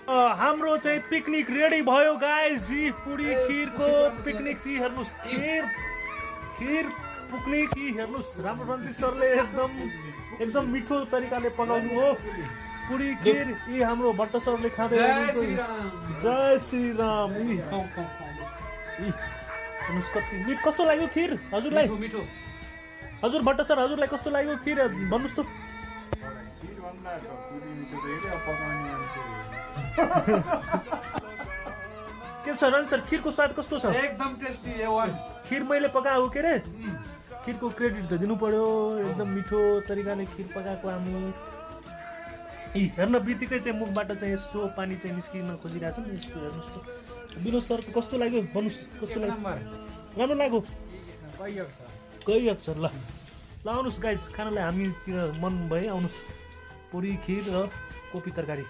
हाम्रो चाहिँ picnic ready भयो गाइस जी पुडी खिरको पिकनिक जी हेर्नुस् खिर पिकनिक हेर्नुस् राम्रो रन्जित सरले एकदम मिठो तरिकाले पकाउनु हो पुडी खिर यी हाम्रो भट्ट सरले खाँदै जय श्री राम हेर्नुस् कति मिठ कस्तो लाग्यो खिर हजुरलाई मिठो हजुर भट्ट सर हजुरलाई कस्तो लाग्यो खिर भन्नुस् त के छ रन सर खिरको स्वाद कस्तो छ एकदम टेस्टी A1 खिर मैले पकाएको के रे खिरको क्रेडिट त दिनु पर्यो एकदम मिठो तरिकाले खिर पकाएको हामी हेर्न बित्तिकै चाहिँ मुखबाट चाहिँ यसो पानी चाहिँ निस्किन खोजिरहेछ नि यस्तो हेर्नुहोस् त विनोद सर कस्तो लाग्यो भन्नुहोस् कस्तो लाग्यो राम्रो लाग्यो कही अक्षर ल आउनुहोस् गाइस खानालाई हामीतिर मन भए आउनुहोस् पुरी खिर र कोपी तरकारी